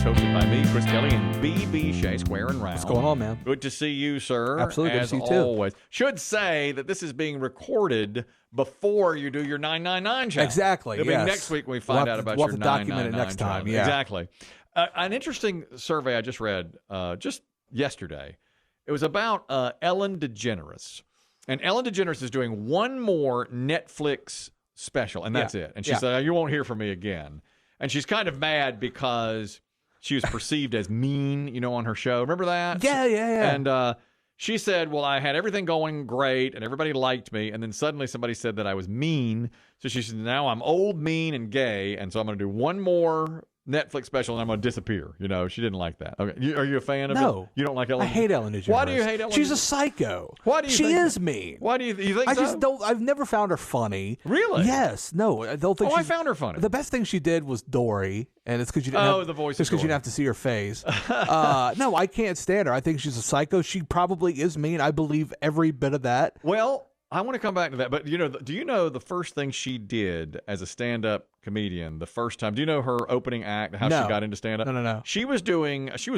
hosted by me, Chris Kelly, and BB Shea, Square and Round. What's going on, man? Good to see you, sir. Absolutely, as good to see you, too. always. Should say that this is being recorded before you do your 999 challenge. Exactly, It'll yes. be next week when we find out about your 999 document it next time, challenge. yeah. Exactly. An interesting survey I just read just yesterday. It was about Ellen Degeneres. And Ellen Degeneres is doing one more Netflix special, and that's it. And she said, you won't hear from me again. And she's kind of mad because she was perceived as mean, on her show. Remember that? Yeah. And she said, well, I had everything going great, and everybody liked me, and then suddenly somebody said that I was mean. So she said, now I'm old, mean, and gay, and so I'm going to do one more Netflix special, and I'm going to disappear. She didn't like that. Okay, are you a fan of it? No. You don't like Ellen? I hate Ellen DeGeneres. Why do you hate Ellen? She's a psycho. Why do you She think is that? mean. Why do you think I so? just don't. I've never found her funny. Really? Yes. No. I don't think. I found her funny. The best thing she did was Dory, and it's because you didn't. the voice. Just because you didn't have to see her face. No, I can't stand her. I think she's a psycho. She probably is mean. I believe every bit of that. Well, I want to come back to that, but do you know the first thing she did as a stand-up comedian the first time? Do you know her opening act, how she got into stand-up? No. She was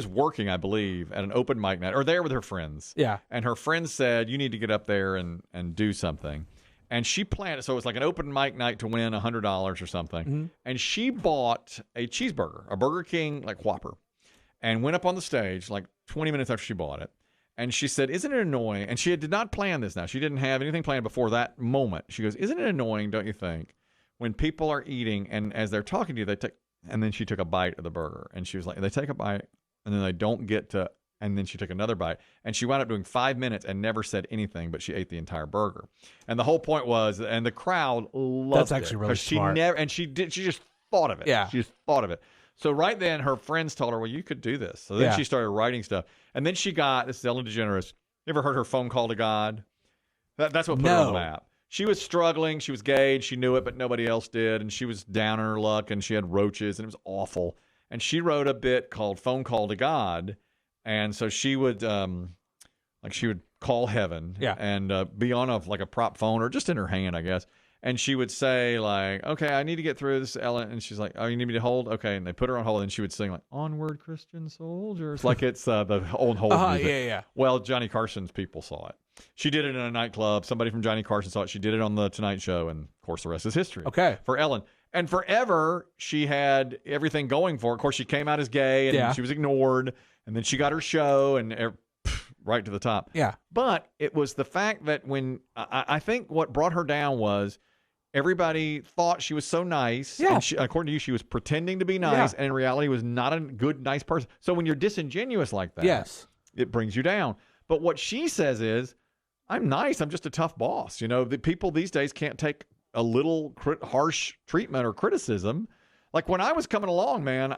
working, I believe, at an open mic night, or there with her friends. Yeah. And her friends said, you need to get up there and do something. And she planned it, so it was like an open mic night to win $100 or something. Mm-hmm. And she bought a cheeseburger, a Burger King, like Whopper, and went up on the stage like 20 minutes after she bought it. And she said, isn't it annoying? And she did not plan this now. She didn't have anything planned before that moment. She goes, isn't it annoying, don't you think, when people are eating and as they're talking to you, and then she took a bite of the burger. And she was like, they take a bite and then they don't get to, and then she took another bite. And she wound up doing 5 minutes and never said anything, but she ate the entire burger. And the whole point was, and the crowd loved it. That's actually really smart. She just thought of it. Yeah. She just thought of it. So right then, her friends told her, well, you could do this. So then she started writing stuff. And then she got, this is Ellen DeGeneres. You ever heard her phone call to God? That's what put her on the map. She was struggling. She was gay. She knew it, but nobody else did. And she was down on her luck, and she had roaches, and it was awful. And she wrote a bit called Phone Call to God. And so she would, she would call heaven and be on a prop phone or just in her hand, I guess. And she would say, like, okay, I need to get through this, Ellen. And she's like, oh, you need me to hold? Okay. And they put her on hold, and she would sing, like, Onward, Christian Soldiers. Like it's the old hold music. Yeah. Well, Johnny Carson's people saw it. She did it in a nightclub. Somebody from Johnny Carson saw it. She did it on The Tonight Show. And, of course, the rest is history. Okay. For Ellen. And forever, she had everything going for her. Of course, she came out as gay, and she was ignored. And then she got her show, and right to the top. Yeah. But it was the fact that when I think what brought her down was everybody thought she was so nice. Yeah. And according to you, she was pretending to be nice, and in reality was not a good, nice person. So when you're disingenuous like that, it brings you down. But what she says is, I'm nice. I'm just a tough boss. The people these days can't take a little harsh treatment or criticism. Like when I was coming along, man,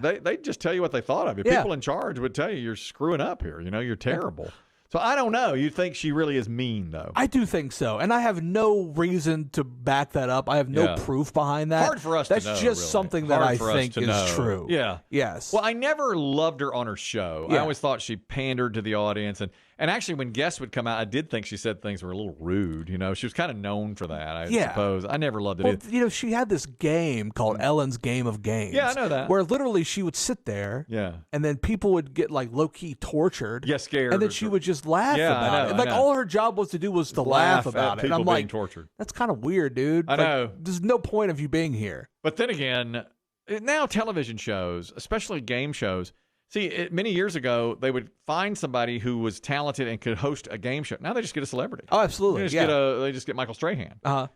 they just tell you what they thought of you. People in charge would tell you, you're screwing up here. You're terrible. Yeah. So I don't know. You think she really is mean, though? I do think so. And I have no reason to back that up. I have no proof behind that. Hard for us That's to know. just really. something that I think is true. Yeah. Yes. Well, I never loved her on her show. Yeah. I always thought she pandered to the audience. And actually, when guests would come out, I did think she said things were a little rude. She was kind of known for that, I suppose. I never loved it either. She had this game called Ellen's Game of Games. Yeah, I know that. Where literally she would sit there. Yeah. And then people would get like low-key tortured. Yeah, scared. And then she would just laugh about it. Like all her job was to do was to laugh about it. And I'm like, tortured. That's kind of weird, dude. I know. There's no point of you being here. But then again, now television shows, especially game shows, many years ago, they would find somebody who was talented and could host a game show. Now they just get a celebrity. Oh, absolutely. They just get Michael Strahan. Uh-huh.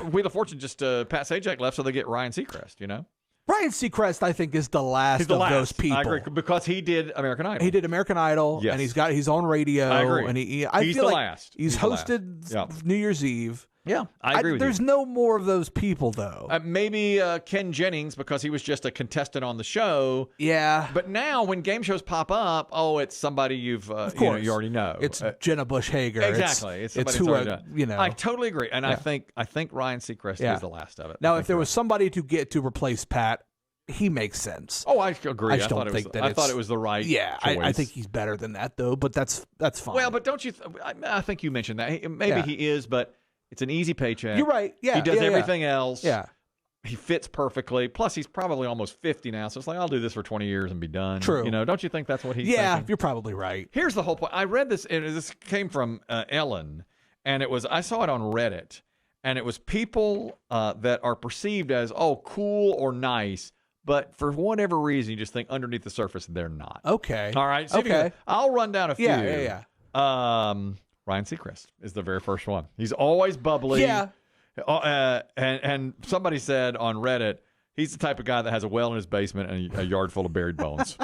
Wheel of Fortune, just Pat Sajak left, so they get Ryan Seacrest, Ryan Seacrest, I think, is the last of those people. I agree, because he did American Idol. He did American Idol, and he's on radio. I agree. And he's the last. He's hosted New Year's Eve. Yeah, I agree with you. There's no more of those people, though. Maybe Ken Jennings, because he was just a contestant on the show. Yeah. But now, when game shows pop up, it's somebody you already know. It's Jenna Bush Hager. Exactly. It's who I totally agree, and I think Ryan Seacrest is the last of it. Now, if there was somebody to get to replace Pat, he makes sense. Oh, I agree. I thought it was the right. Yeah, choice. I think he's better than that, though. But that's fine. Well, but don't you? I think you mentioned that maybe he is, but. It's an easy paycheck. You're right. Yeah. He does everything else. Yeah. he fits perfectly. Plus, he's probably almost 50 now, so it's like, I'll do this for 20 years and be done. True. Don't you think that's what he's thinking? You're probably right. Here's the whole point. I read this, and this came from Ellen, and I saw it on Reddit, and it was people that are perceived as, cool or nice, but for whatever reason, you just think underneath the surface, they're not. Okay. All right. So I'll run down a few. Yeah. Ryan Seacrest is the very first one. He's always bubbly. Yeah. And somebody said on Reddit, he's the type of guy that has a well in his basement and a yard full of buried bones.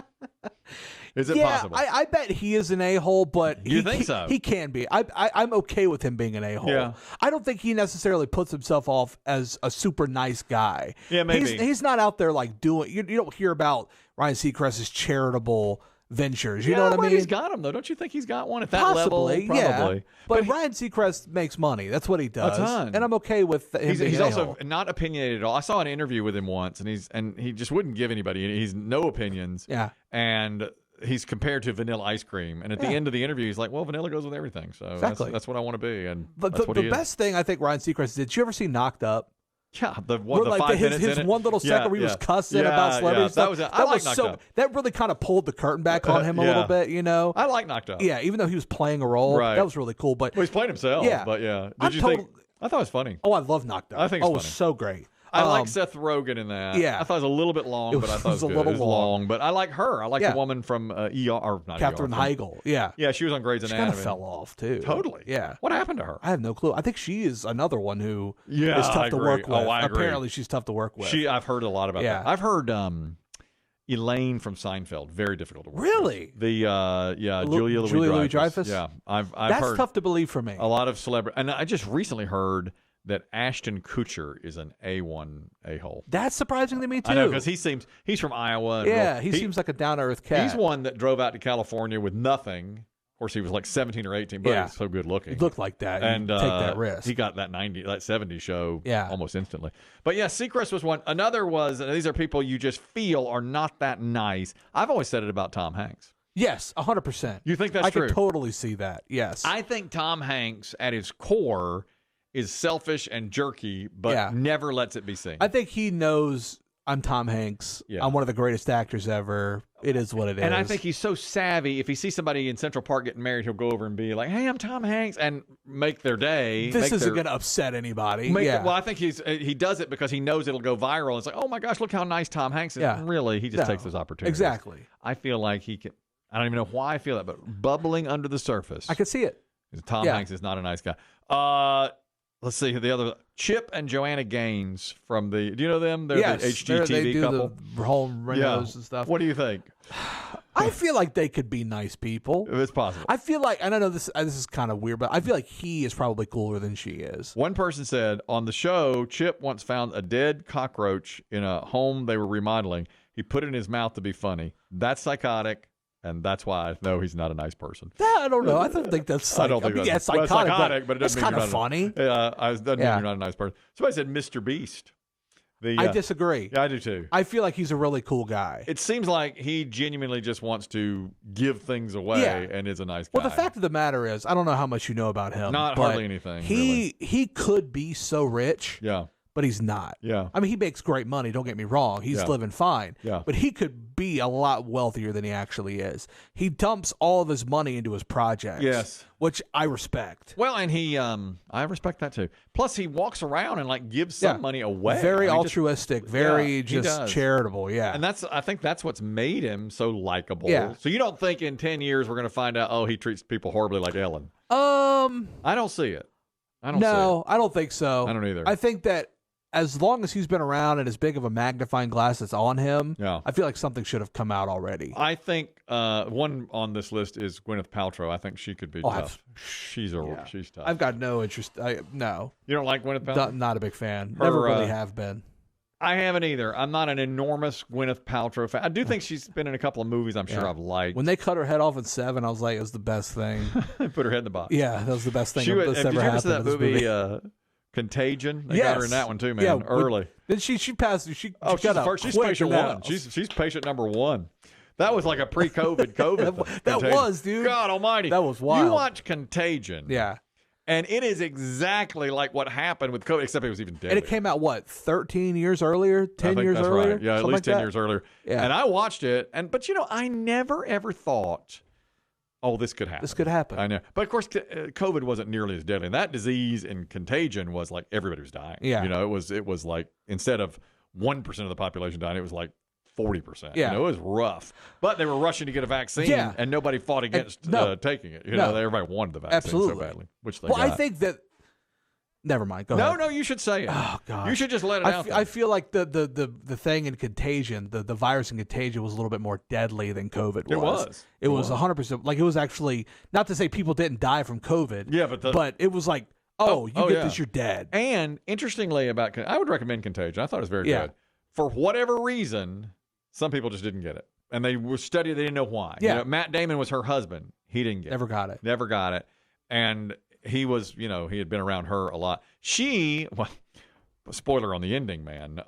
Is it possible? I bet he is an a-hole, but you think so? He can be. I'm okay with him being an a-hole. Yeah. I don't think he necessarily puts himself off as a super nice guy. Yeah, maybe. He's not out there like doing. You don't hear about Ryan Seacrest's charitable ventures. You know what I mean? He's got them, though. Don't you think he's got one at that Possibly, level? Probably. Yeah. But Ryan Seacrest makes money. That's what he does. A ton. And I'm okay with him being He's an also a-hole. not opinionated at all. I saw an interview with him once, and he just wouldn't give anybody. He's no opinions. Yeah. And he's compared to vanilla ice cream. And at the end of the interview, he's like, well, vanilla goes with everything. So Exactly. that's what I want to be. And But that's what the he is. best thing I think Ryan Seacrest did you ever see Knocked Up? Yeah, the Where, 5 minutes his in it. one little second where he was cussing about celebrities. That was I like Knocked Up. That really kind of pulled the curtain back on him a little bit, I like Knocked Up. Yeah, even though he was playing a role, Right. that was really cool. But Well, he's playing himself. Yeah. But yeah. I'm Did you think? I thought it was funny. Oh, I love Knocked Up. I think it's it was funny. so great. I like Seth Rogen in that. Yeah. I thought it was a little bit long, but I thought it was a good. little It was long. But I like her. I like the woman from ER, or not Katherine ER. Heigl. Yeah. Yeah, she was on Grey's She Anatomy. kind of fell off, too. Totally. Yeah. What happened to her? I have no clue. I think she is another one who is I tough to agree. work with. I agree. Apparently, she's tough to work with. I've heard a lot about that. I've heard Elaine from Seinfeld, very difficult to work Really? with. The Julia Louis-Dreyfus. Yeah, I've That's heard tough to believe for me. a lot of celebrity, and I just recently heard that Ashton Kutcher is an A1 a-hole. That's surprising to me, too. I know, because he's from Iowa. And he seems like a down-to-earth cat. He's one that drove out to California with nothing. Of course, he was like 17 or 18, but he's so good looking. He looked like that. And take that risk. He got that 70 show Yeah. almost instantly. But yeah, Seacrest was one. Another was, and these are people you just feel are not that nice. I've always said it about Tom Hanks. Yes, 100%. You think that's true? I true? could totally see that. Yes. I think Tom Hanks, at his core, is selfish and jerky, but never lets it be seen. I think he knows I'm Tom Hanks. Yeah. I'm one of the greatest actors ever. It is what it is. And I think he's so savvy. If he sees somebody in Central Park getting married, he'll go over and be like, "Hey, I'm Tom Hanks," and make their day. This isn't going to upset anybody. Well, I think he does it because he knows it'll go viral. It's like, oh my gosh, look how nice Tom Hanks is. Yeah. Really, he just takes those opportunities. Exactly. I feel like he can. I don't even know why I feel that, but bubbling under the surface. I can see it. Tom Hanks is not a nice guy. Let's see the other Chip and Joanna Gaines from the. Do you know them? They're the HGTV they do couple. The home renos and stuff. What do you think? I feel like they could be nice people. It's possible. I feel like, and I know this is kind of weird, but I feel like he is probably cooler than she is. One person said on the show, Chip once found a dead cockroach in a home they were remodeling. He put it in his mouth to be funny. That's psychotic. And that's why I know he's not a nice person. I don't know. I don't think that's. I don't think that's psychotic, but it that's doesn't mean kind of funny. Yeah, it doesn't mean you're not a nice person. Somebody said Mr. Beast. I disagree. Yeah, I do too. I feel like he's a really cool guy. It seems like he genuinely just wants to give things away and is a nice guy. Well, the fact of the matter is, I don't know how much you know about him. Not hardly anything. He could be so rich. Yeah. But he's not. Yeah. I mean, he makes great money. Don't get me wrong. He's living fine. Yeah. But he could be a lot wealthier than he actually is. He dumps all of his money into his projects. Yes. Which I respect. Well, and I respect that too. Plus, he walks around and like gives some money away. Very altruistic. Very just charitable. Yeah. And I think that's what's made him so likable. Yeah. So you don't think in 10 years we're going to find out, he treats people horribly like Ellen? I don't see it. I don't think so. I don't either. I think that as long as he's been around and as big of a magnifying glass that's on him, I feel like something should have come out already. I think one on this list is Gwyneth Paltrow. I think she could be tough. She's tough. I've got no interest. No. You don't like Gwyneth Paltrow? Not a big fan. Never really have been. I haven't either. I'm not an enormous Gwyneth Paltrow fan. I do think she's been in a couple of movies I'm sure I've liked. When they cut her head off in 7, I was like, it was the best thing. Put her head in the box. Yeah, that was the best thing that's ever happened. Did you ever see that movie? Contagion? They got her in that one too, man. Early. Then she passed. She got she's first. She's patient one. She's patient number 1. That was like a pre-COVID COVID. That was, dude. God Almighty. That was wild. You watch Contagion. Yeah. And it is exactly like what happened with COVID, except it was even deadlier. And it came out, 13 years earlier? 10 years earlier? Right. Yeah, at least 10 years earlier. Yeah. And I watched it, but I never, ever thought, oh, this could happen. This could happen. I know. But, of course, COVID wasn't nearly as deadly. And that disease and Contagion was like everybody was dying. Yeah. It was like instead of 1% of the population dying, it was like 40%. Yeah. It was rough. But they were rushing to get a vaccine, and nobody fought against taking it. Everybody wanted the vaccine so badly, which they got. I think that... Never mind. Go ahead. No, you should say it. Oh, God. You should just let it out. I feel like the thing in Contagion, the virus in Contagion was a little bit more deadly than COVID was. It was 100%. Like, it was actually, not to say people didn't die from COVID. Yeah, but it was like, you get this, you're dead. And interestingly I would recommend Contagion. I thought it was very good. For whatever reason, some people just didn't get it. And they were studying, they didn't know why. Yeah. Matt Damon was her husband. He didn't get Never got it. Never got it. And he was, he had been around her a lot. Spoiler on the ending, man.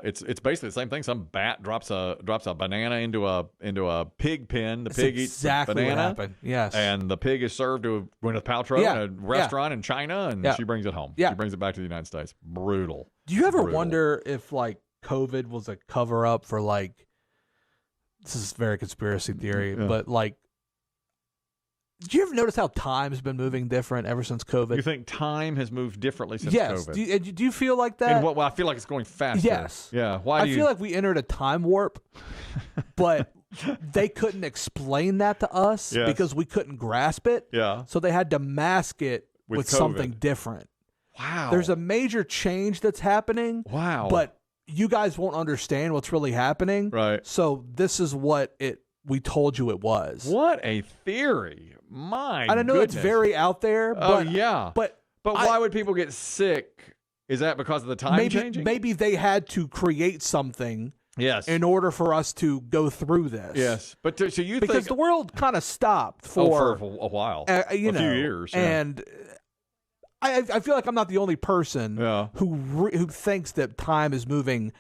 It's basically the same thing. Some bat drops a banana into a pig pen. The pig eats the banana. What happened. Yes. And the pig is served to Gwyneth Paltrow in a restaurant in China, and she brings it home. Yeah. She brings it back to the United States. Brutal. Do you ever wonder if COVID was a cover up for this is very conspiracy theory, but do you ever notice how time has been moving different ever since COVID? You think time has moved differently since COVID? Yes. Do you feel like that? Well, I feel like it's going faster. Yes. Yeah. I feel like we entered a time warp, but they couldn't explain that to us because we couldn't grasp it. Yeah. So they had to mask it with something different. Wow. There's a major change that's happening. Wow. But you guys won't understand what's really happening. Right. So this is what we told you it was. What a theory. And I know it's very out there, but But why would people get sick? Is that because of the time changing? Maybe they had to create something in order for us to go through this. Yes. But so you because the world kind of stopped for a while. A few years. Yeah. And I feel like I'm not the only person who thinks that time is moving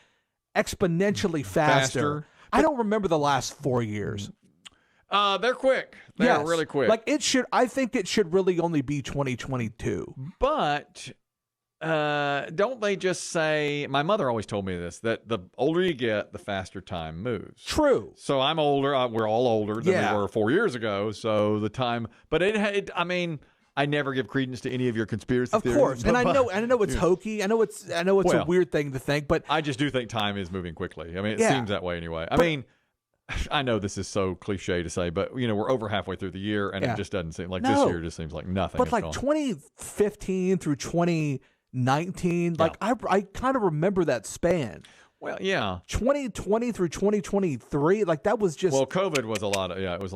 exponentially faster. I don't remember the last 4 years. They're quick. They're really quick. I think it should really only be 2022. But don't they just say, my mother always told me this, that the older you get, the faster time moves. True. So I'm older. We're all older than we were 4 years ago. So the time, but I never give credence to any of your conspiracy theories. Of course, and I know it's hokey. I know it's a weird thing to think, but I just do think time is moving quickly. I mean, it seems that way anyway. I know this is so cliche to say, but we're over halfway through the year, and it just doesn't seem like this year just seems like nothing. But 2015 through 2019, I kind of remember that span. Well, yeah. 2020 through 2023, that was just... Well, COVID was a lot of... Yeah, it was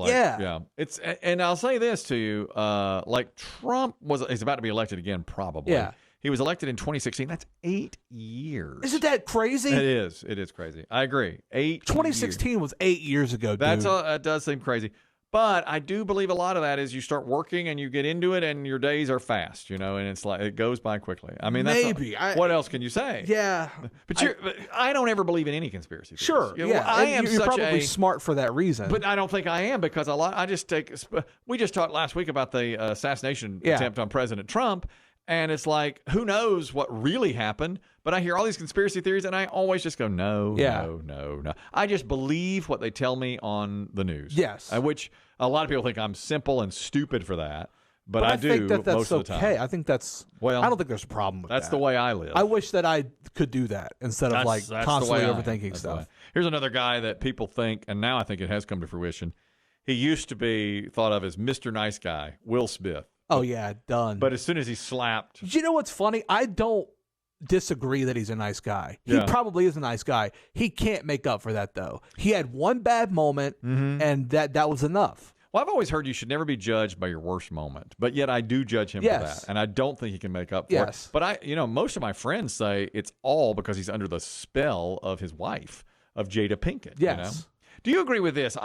It's, and I'll say this to you, Trump is about to be elected again, probably. Yeah. He was elected in 2016. That's 8 years. Isn't that crazy? It is. It is crazy. I agree. 2016 years. was 8 years ago, dude. That does seem crazy. But I do believe a lot of that is you start working and you get into it and your days are fast, and it's like it goes by quickly. I mean, what else can you say? Yeah. But I don't ever believe in any conspiracy theories. Sure. You're probably smart for that reason. But I don't think I am because we just talked last week about the assassination attempt on President Trump. And it's like, who knows what really happened? But I hear all these conspiracy theories, and I always just go, no. I just believe what they tell me on the news. Yes. Which a lot of people think I'm simple and stupid for that. But I do think that's most of the time. Okay. I think that's... Well, I don't think there's a problem with that. That's the way I live. I wish that I could do that instead of constantly overthinking stuff. Here's another guy that people think, and now I think it has come to fruition. He used to be thought of as Mr. Nice Guy, Will Smith. Oh, yeah, done. But as soon as he slapped... You know what's funny? I don't disagree that he's a nice guy. He probably is a nice guy. He can't make up for that, though. He had one bad moment, and that was enough. Well, I've always heard you should never be judged by your worst moment, but yet I do judge him for that, and I don't think he can make up for it. But most of my friends say it's all because he's under the spell of his wife, of Jada Pinkett. Yes. Do you agree with this?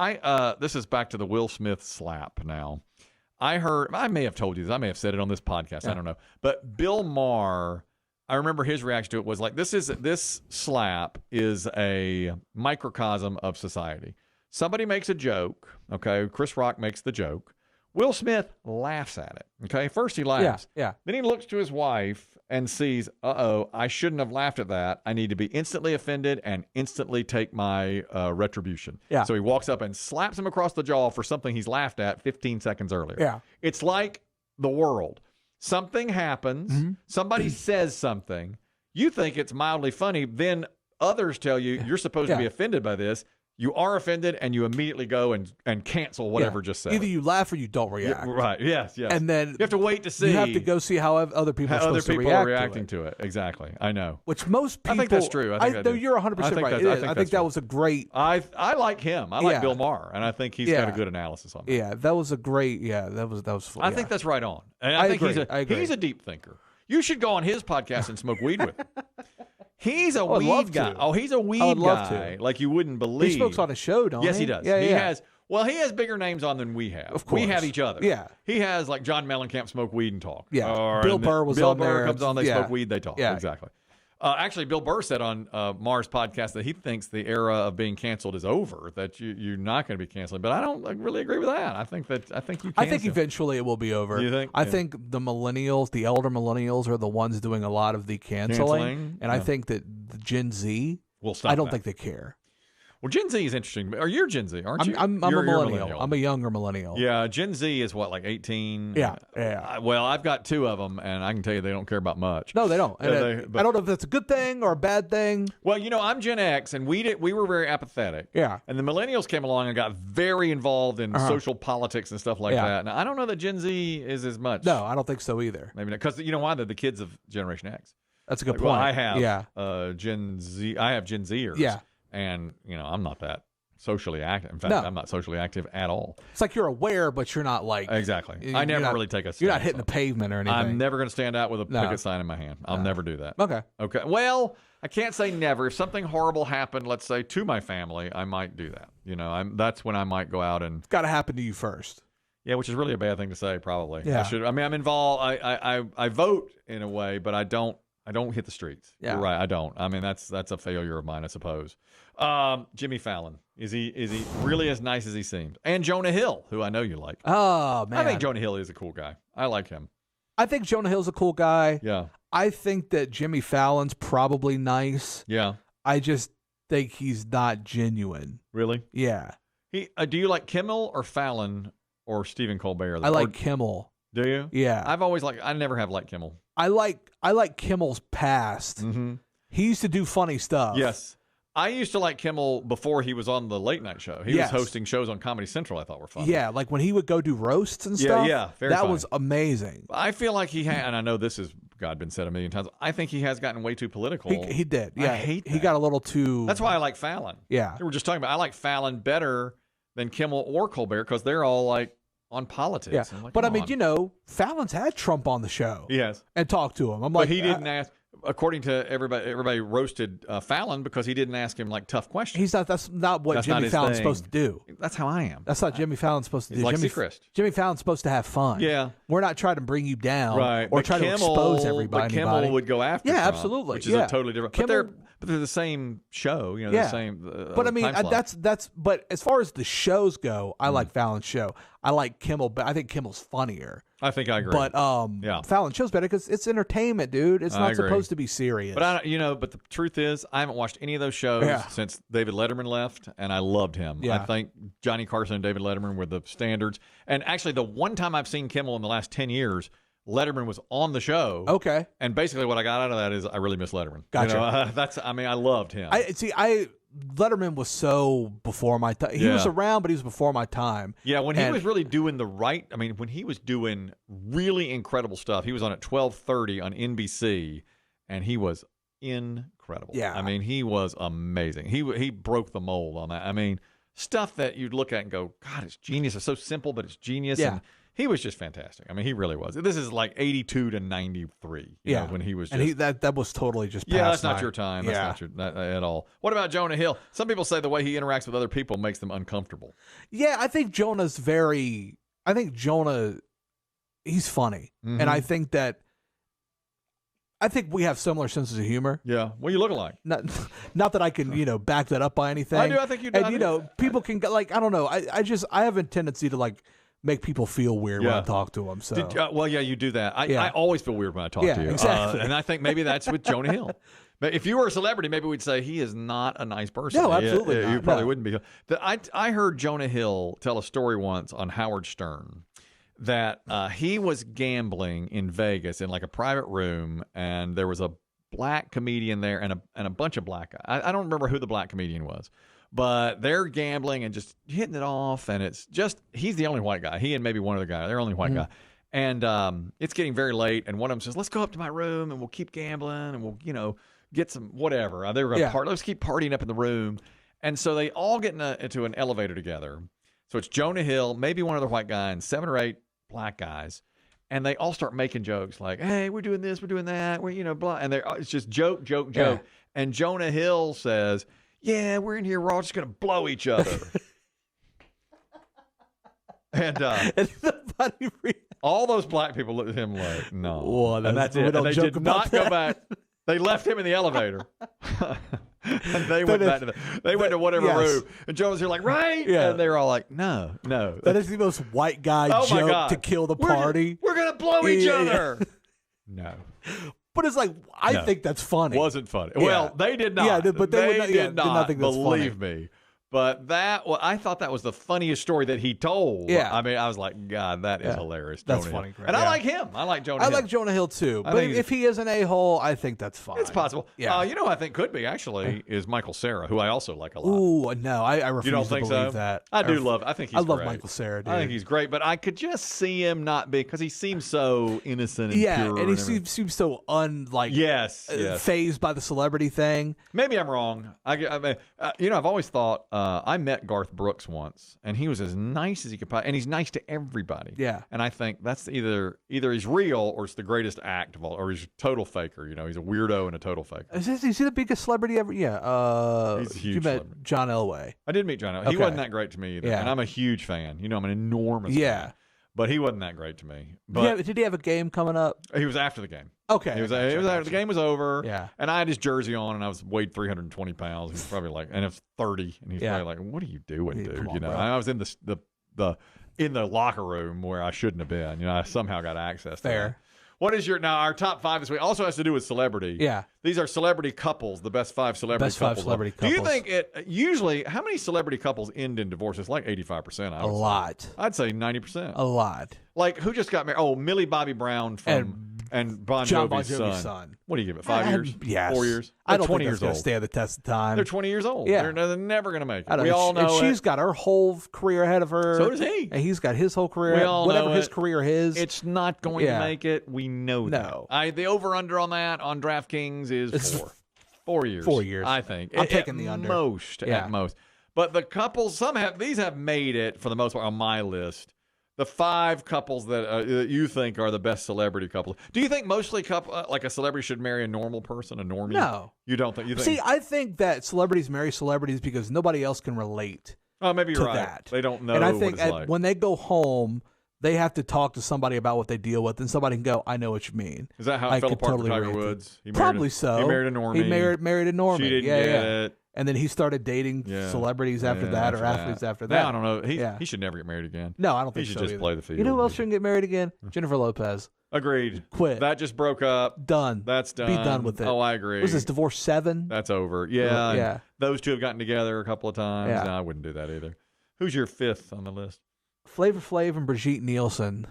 This is back to the Will Smith slap now. I may have told you this. I may have said it on this podcast. I don't know. But Bill Maher, I remember his reaction to it was like, this slap is a microcosm of society. Somebody makes a joke. Okay, Chris Rock makes the joke. Will Smith laughs at it. Okay, first he laughs. Yeah. Then he looks to his wife and sees, I shouldn't have laughed at that. I need to be instantly offended and instantly take my retribution. Yeah. So he walks up and slaps him across the jaw for something he's laughed at 15 seconds earlier. Yeah. It's like the world. Something happens. Somebody says something. You think it's mildly funny. Then others tell you you're supposed to be offended by this. You are offended, and you immediately go and cancel whatever just said. Either you laugh or you don't react. Yeah, right. Yes. And then you have to wait to see. You have to go see how other people are supposed to react are reacting to it. Exactly. I know. Which most people. I think that's true. No, you're 100% right. I think that was a great. I like him. I like Bill Maher, and I think he's got a good analysis on that. Yeah, that was a great. Yeah, that was. I think that's right on. And I think agree. he's a deep thinker. You should go on his podcast and smoke weed with him. He's a weed guy. Oh, he's a weed guy. Like you wouldn't believe. He smokes on a show, don't he? Yes, he does. Yeah, he has. Well, he has bigger names on than we have. Of course. We have each other. Yeah. He has like John Mellencamp smoke weed and talk. Yeah. Bill Burr was on there. Bill Burr comes on, they smoke weed, they talk. Yeah. Exactly. Actually, Bill Burr said on Maher's podcast that he thinks the era of being canceled is over, that you're not going to be canceling. But I don't really agree with that. I think you can. I think eventually it will be over. You think? I think the millennials, the elder millennials, are the ones doing a lot of the canceling. And I think that the Gen Z, will stop. I don't think they care. Well, Gen Z is interesting. Or you're Gen Z, aren't you? I'm a millennial. I'm a younger millennial. Yeah, Gen Z is what, like 18? Yeah. Well, I've got two of them, and I can tell you they don't care about much. No, they don't. I don't know if that's a good thing or a bad thing. Well, I'm Gen X, and we were very apathetic. Yeah. And the millennials came along and got very involved in social politics and stuff like that. Now, I don't know that Gen Z is as much. No, I don't think so either. Maybe not. Because you know why? They're the kids of Generation X. That's a good point. Well, I have Gen Z. I have Gen Zers. Yeah. And, I'm not that socially active. In fact, I'm not socially active at all. It's like you're aware, but you're not like... Exactly. I never really take a stand. You're not hitting the pavement or anything. I'm never going to stand out with a picket sign in my hand. I'll never do that. Okay. Well, I can't say never. If something horrible happened, let's say, to my family, I might do that. That's when I might go out and... It's got to happen to you first. Yeah, which is really a bad thing to say, probably. Yeah. I'm involved. I vote in a way, but I don't hit the streets. Yeah. You're right. I don't. I mean, that's a failure of mine, I suppose. Jimmy Fallon. Is he really as nice as he seems? And Jonah Hill, who I know you like. Oh, man. I think Jonah Hill is a cool guy. I like him. I think Jonah Hill's a cool guy. Yeah. I think that Jimmy Fallon's probably nice. Yeah. I just think he's not genuine. Really? Yeah. Do you like Kimmel or Fallon or Stephen Colbert? I like Kimmel. Do you? Yeah. I never have liked Kimmel. I like Kimmel's past. Mm-hmm. He used to do funny stuff. Yes. I used to like Kimmel before he was on the late night show. He was hosting shows on Comedy Central I thought were fun. Yeah, like when he would go do roasts and stuff. Yeah, very that funny. was amazing. I feel like he had, and I know this has been said a million times, I think he has gotten way too political. He did. Yeah, I hate that. He got a little too... That's why I like Fallon. Yeah. We were just talking about, I like Fallon better than Kimmel or Colbert because they're all like on politics. Yeah, like, but I mean, Fallon's had Trump on the show. Yes. And talked to him. But he didn't ask... According to everybody roasted Fallon because he didn't ask him like tough questions. That's not what Jimmy Fallon's supposed to do. That's how I am. That's not Jimmy Fallon's supposed to do. Like Seacrest. Jimmy Fallon's supposed to have fun. Yeah. We're not trying to bring you down right. or try to expose everybody. But Kimmel would go after Trump, absolutely. Which is a totally different. Kimmel, but they're the same show. The same. But I mean, that's. But as far as the shows go, I like Fallon's show. I like Kimmel, but I think Kimmel's funnier. I think I agree. But Fallon's show's better because it's entertainment, dude. It's not supposed to be serious. But but the truth is, I haven't watched any of those shows since David Letterman left, and I loved him. Yeah. I think Johnny Carson and David Letterman were the standards. And actually, the one time I've seen Kimmel in the last 10 years, Letterman was on the show. Okay. And basically, what I got out of that is I really miss Letterman. Gotcha. I loved him. Letterman was so before my time. He was around, but he was before my time. Yeah, when he was really doing when he was doing really incredible stuff, he was on at 12:30 on NBC, and he was incredible. Yeah. I mean, he was amazing. He broke the mold on that. I mean, stuff that you'd look at and go, God, it's genius. It's so simple, but it's genius. Yeah. And he was just fantastic. I mean, he really was. This is like 82 to 93. When he was just... And that was totally just past that's not your time. That's not at all. What about Jonah Hill? Some people say the way he interacts with other people makes them uncomfortable. Yeah, I think Jonah, he's funny. Mm-hmm. And I think we have similar senses of humor. Yeah. Well, you look alike. Not that I can, back that up by anything. I do. I think you do. And, people can, I don't know. I have a tendency to, make people feel weird when I talk to them. So, you do that. I always feel weird when I talk to you. Exactly. And I think maybe that's with Jonah Hill. But if you were a celebrity, maybe we'd say he is not a nice person. No, absolutely not. You probably wouldn't be. I heard Jonah Hill tell a story once on Howard Stern that he was gambling in Vegas in like a private room, and there was a black comedian there and a bunch of black guys. I don't remember who the black comedian was, but they're gambling and just hitting it off, and it's just he's the only white guy. He and maybe one other guy. They're only white guy. And it's getting very late, and one of them says, "Let's go up to my room, and we'll keep gambling, and we'll, get some whatever." They were going to party. Let's keep partying up in the room. And so they all get into an elevator together. So it's Jonah Hill, maybe one other white guy, and 7 or 8 black guys. And they all start making jokes like, "Hey, we're doing this, we're doing that, we're, blah." And it's just joke. And Jonah Hill says, "Yeah, we're in here, we're all just going to blow each other." And all those black people looked at him like, "No." Well, and that's it. And they did not go back. They left him in the elevator. And they went back to whatever room. And Joe was here like, "Right?" Yeah. And they were all like, No. That is the most white guy joke to kill the party. We're going to blow each other. No. But it's like, I think that's funny. Wasn't funny. Yeah. Well, they did not. Yeah, but they did not think that's believe funny. me. But I thought that was the funniest story that he told. Yeah. I mean, I was like, God, that is hilarious. That's Jonah funny. Hill. And I like him. I like Jonah Hill. I like Jonah Hill too. But if he is an a-hole, I think that's fine. It's possible. Yeah. Who I think could be, actually, is Michael Cera, who I also like a lot. Ooh, no. I refuse you don't to think believe so? that. I love Michael Cera, dude. I think he's great, but I could just see him not be, because he seems so innocent and pure. And he seems so phased by the celebrity thing. Maybe I'm wrong. I've always thought, I met Garth Brooks once, and he was as nice as he could and he's nice to everybody. Yeah. And I think that's either he's real or it's the greatest act of all, or he's a total faker. He's a weirdo and a total faker. Is he the biggest celebrity ever? Yeah. He's a huge You met celebrity. John Elway. I did meet John Elway. He wasn't that great to me either. Yeah. And I'm a huge fan. I'm an enormous fan. But he wasn't that great to me. But did he have a game coming up? He was after the game. Okay. He was after the game was over. Yeah. And I had his jersey on, and I weighed 320 pounds. He was probably like, and it's 30, and he's probably like, "What are you doing, dude?" Come on, bro. I was in the locker room where I shouldn't have been. I somehow got access to that. What is our top 5 this week? Also has to do with celebrity. Yeah. These are celebrity couples, the best 5 celebrity couples. Do you think usually, how many celebrity couples end in divorce? It's like 85%. A lot. I'd say 90%. A lot. Like, who just got married? Oh, Millie Bobby Brown and Bon Jovi's son. What do you give it? 5 years? Yes. 4 years? I don't 20 think years that's going old. to stand the test of time. They're 20 years old. Yeah. They're never going to make it. We all know and she's got her whole career ahead of her. So does he. And he's got his whole career. We all whatever know his it. career is. It's not going to make it. We know that. The over-under on that on DraftKings is 4. 4 years. 4 years. I think. I'm taking the under. At most. But the couples, these have made it, for the most part, on my list. The 5 couples that you think are the best celebrity couples. Do you think mostly like a celebrity should marry a normal person, a normie? No. You don't think? See, I think that celebrities marry celebrities because nobody else can relate. Oh, maybe you're to right. That. They don't know and I think what it's like. When they go home, they have to talk to somebody about what they deal with, and somebody can go, "I know what you mean." Is that how it fell apart for Tiger Woods? Probably so. He married a normie. He married a normie. She didn't get it. And then he started dating celebrities after that, or athletes after that. Now, I don't know. He should never get married again. No, I don't think so. He should just either. play the field. You know who else shouldn't get married again? Jennifer Lopez. Agreed. Quit. That just broke up. Done. That's done. Be done with it. Oh, I agree. Was this divorce 7? That's over. Yeah. Yeah. Those two have gotten together a couple of times. Yeah. No, I wouldn't do that either. Who's your 5th on the list? Flavor Flav and Brigitte Nielsen.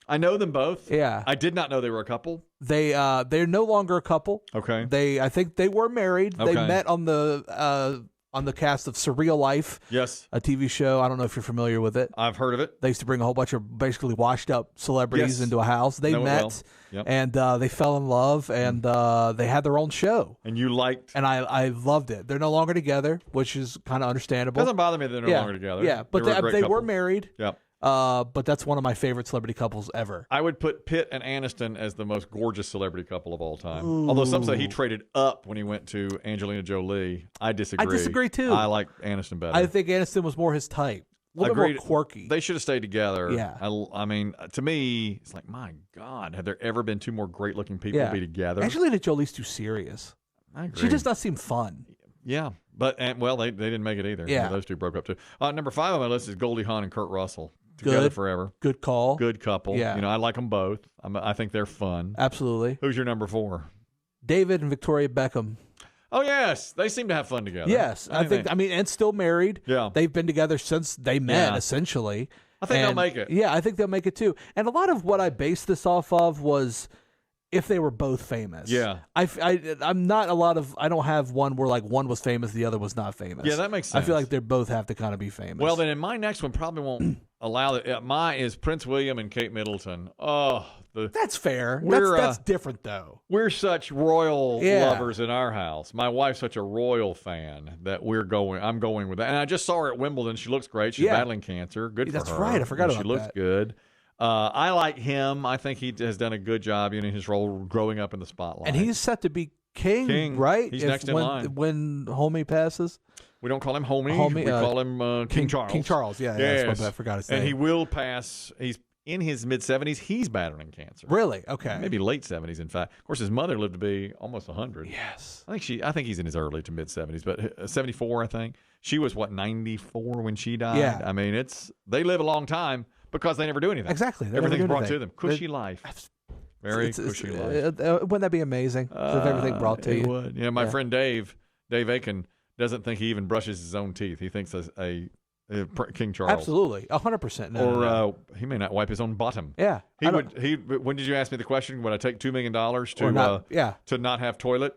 I know them both. Yeah. I did not know they were a couple. They're no longer a couple. Okay. I think they were married. Okay. They met on the cast of Surreal Life. Yes. A TV show. I don't know if you're familiar with it. I've heard of it. They used to bring a whole bunch of basically washed up celebrities into a house. They met and they fell in love, and they had their own show. And you liked? And I loved it. They're no longer together, which is kind of understandable. Doesn't bother me that they're no longer together. Yeah, but they were married. Yeah. But that's one of my favorite celebrity couples ever. I would put Pitt and Aniston as the most gorgeous celebrity couple of all time. Ooh. Although some say he traded up when he went to Angelina Jolie. I disagree. I disagree too. I like Aniston better. I think Aniston was more his type. A little bit more quirky. They should have stayed together. Yeah. I mean, to me, it's like, my God, have there ever been 2 more great-looking people be together? Angelina Jolie's too serious. I agree. She just does seem fun. Yeah, but they didn't make it either. Yeah. Those 2 broke up too. Number 5 on my list is Goldie Hawn and Kurt Russell. together forever. Good call. Good couple. Yeah. I like them both. I think they're fun. Absolutely. Who's your number 4? David and Victoria Beckham. Oh, yes. They seem to have fun together. Yes. I think, and still married. Yeah. They've been together since they met, essentially. I think they'll make it. Yeah, I think they'll make it too. And a lot of what I based this off of was if they were both famous. Yeah. I'm not a lot of, I don't have one where like one was famous, the other was not famous. Yeah, that makes sense. I feel like they both have to kind of be famous. Well, then in my next one probably won't allow it. Mine is Prince William and Kate Middleton. Oh, that's fair. That's different though. We're such royal lovers in our house. My wife's such a royal fan that I'm going with that. And I just saw her at Wimbledon. She looks great. She's battling cancer. Good for her. That's right. I forgot about that. She looks good. I like him. I think he has done a good job in his role growing up in the spotlight. And he's set to be king, right? He's next in line. When homie passes. We don't call him homie. We call him King Charles. King Charles, yeah. Yes. I forgot his name. And he will pass. He's in his mid-70s. He's battling cancer. Really? Okay. Maybe late 70s, in fact. Of course, his mother lived to be almost 100. Yes. I think he's in his early to mid-70s, but 74, I think. She was, 94 when she died? Yeah. I mean, they live a long time. Because they never do anything. Exactly. Everything's brought to them. Cushy life. Very cushy life. Wouldn't that be amazing? If everything brought to you? It would. Yeah, my friend Dave Aiken, doesn't think he even brushes his own teeth. He thinks a King Charles. Absolutely. 100%. No. He may not wipe his own bottom. Yeah. When did you ask me the question? Would I take $2 million to not have toilet?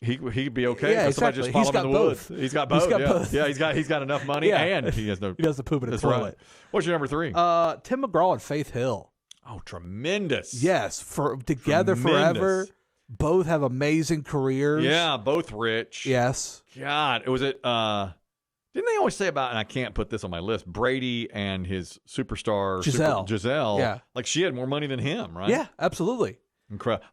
He'd be okay because somebody just follow him in the woods. He's got both. He's got enough money and he has no. He doesn't poop in a toilet. Right. What's your number 3? Tim McGraw and Faith Hill. Oh, tremendous! Yes, together forever. Both have amazing careers. Yeah, both rich. Yes. God, was it? Didn't they always say about? And I can't put this on my list. Brady and his superstar Giselle. Yeah, like she had more money than him, right? Yeah, absolutely. Incredible.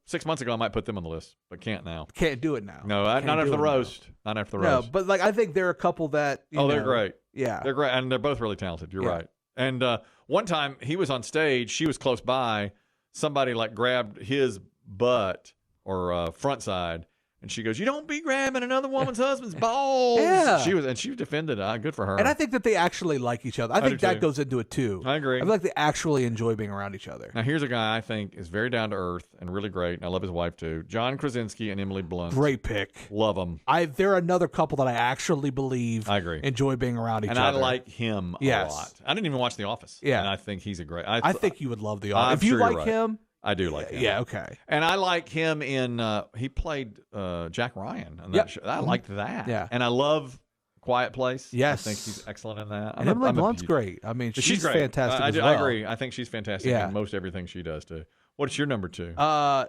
6 months ago I might put them on the list, but can't now. Can't do it now. No, not after the roast. Not after the roast. No, but I think there are a couple that. They're great. Yeah, they're great, and they're both really talented. You're right. And one time he was on stage, she was close by. Somebody grabbed his butt or front side. And she goes, "You don't be grabbing another woman's husband's balls." Yeah. She defended it. Good for her. And I think that they actually like each other. I think that goes into it too. I agree. I feel like they actually enjoy being around each other. Now here's a guy I think is very down to earth and really great, and I love his wife too. John Krasinski and Emily Blunt. Great pick. Love them. They're another couple that I actually believe enjoy being around each other. And I like him a lot. I didn't even watch The Office. Yeah. And I think he's a great. I think you would love The Office. If you like him. I do like him. Yeah, okay. And I like him in, he played Jack Ryan on that show. I liked that. Yeah. And I love Quiet Place. Yes. I think he's excellent in that. And Emily Blunt's great. I mean, she's great. fantastic as well. I agree. I think she's fantastic in most everything she does, too. What's your number 2?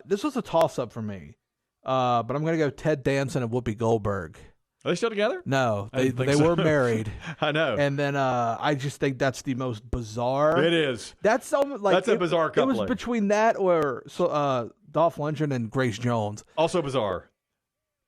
This was a toss-up for me. But I'm going to go Ted Danson and Whoopi Goldberg. Are they still together? No, they were married. I know. And then I just think that's the most bizarre. It is. That's a bizarre couple. It was between that or Dolph Lundgren and Grace Jones. Also bizarre.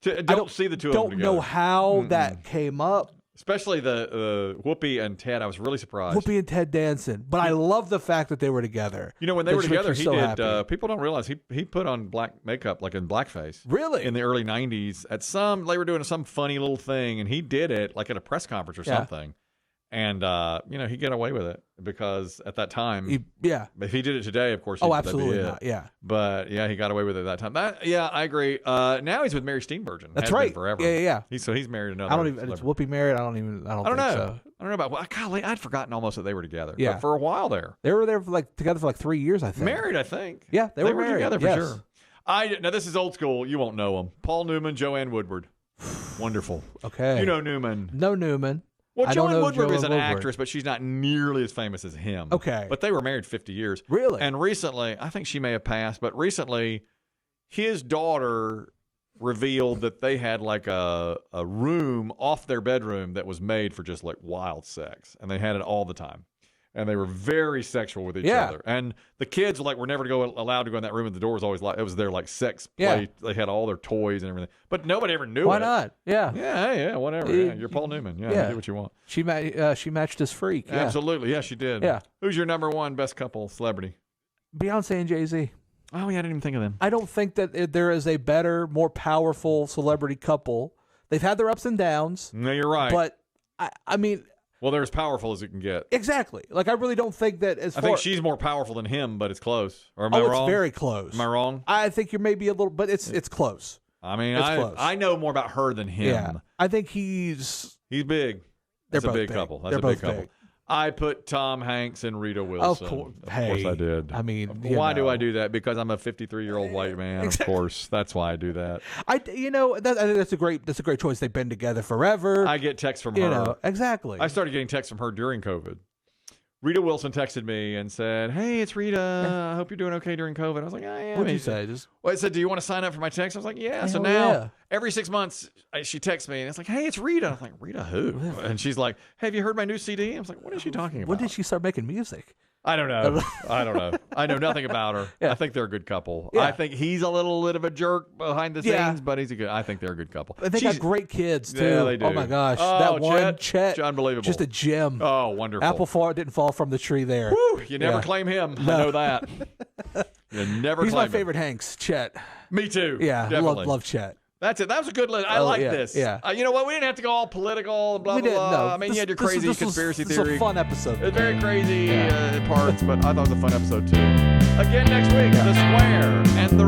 I don't see the two of them together. Don't know how that came up. Especially the Whoopi and Ted. I was really surprised. Whoopi and Ted Danson. But I love the fact that they were together. When they were together, he did. People don't realize he put on black makeup, like in blackface. Really? In the early 90s. They were doing some funny little thing, and he did it like at a press conference or something. And, he got away with it because at that time, if he did it today, of course, absolutely not. Yeah. But he got away with it at that time. I agree. Now he's with Mary Steenburgen. That's right. Forever. Yeah. He's married another. I don't even. Is Whoopi married? I don't think so. I don't know about. Golly, I'd forgotten almost that they were together. Yeah. But for a while there, they were there together for 3 years. I think married. I think. Yeah, they were married together for sure. Now this is old school. You won't know them. Paul Newman, Joanne Woodward. Wonderful. Okay. You know Newman. No Newman. Well, Joanne Woodward is an actress, but she's not nearly as famous as him. Okay. But they were married 50 years. Really? And recently, I think she may have passed, but recently his daughter revealed that they had a room off their bedroom that was made for just wild sex. And they had it all the time. And they were very sexual with each other. And the kids were never allowed to go in that room, and the door was always it was their sex play. They had all their toys and everything. But nobody ever knew Why not? Yeah. Yeah, whatever. You're Paul Newman. Yeah, do what you want. She matched his freak. Yeah. Absolutely. Yeah, she did. Yeah. Who's your number 1 best couple celebrity? Beyonce and Jay-Z. Oh, yeah, I didn't even think of them. I don't think that there is a better, more powerful celebrity couple. They've had their ups and downs. No, you're right. But, I mean, Well, they're as powerful as it can get. Exactly. Like, I really don't think that I think she's more powerful than him, but it's close. Or am I wrong? It's very close. Am I wrong? I think you're maybe a little, but it's close. I mean, I know more about her than him. Yeah. I think he's big. That's a big couple. That's a big couple. I put Tom Hanks and Rita Wilson. Of course I did. I mean, why do I do that? Because I'm a 53-year-old white man. Of course, that's why I do that. I think that's a great choice. They've been together forever. I get texts from her. Exactly. I started getting texts from her during COVID. Rita Wilson texted me and said, "Hey, it's Rita. I hope you're doing okay during COVID." I was like, "I am." What'd you say? Well, it said, "Do you want to sign up for my text?" I was like, "Yeah." So now every 6 months, she texts me and it's like, "Hey, it's Rita." I'm like, "Rita who?" And she's like, "Hey, have you heard my new CD?" I was like, "What is she talking about?" When did she start making music? I don't know. I know nothing about her. Yeah. I think they're a good couple. Yeah. I think he's a little bit of a jerk behind the scenes, but I think they're a good couple. They got great kids, too. Yeah, they do. Oh, my gosh. That one, Chet. Unbelievable. Just a gem. Oh, wonderful. Apple didn't fall from the tree there. Whew, you never claim him. No. I know that. You never He's claim my favorite Hanks, Chet. Me too. Yeah, definitely. love Chet. That's it. That was a good list. I like this. Yeah. You know what? We didn't have to go all political, blah, blah, blah. No, I mean, you had your crazy conspiracy theory. This was a fun episode. It's very crazy parts, but I thought it was a fun episode, too. Again next week, The Square and the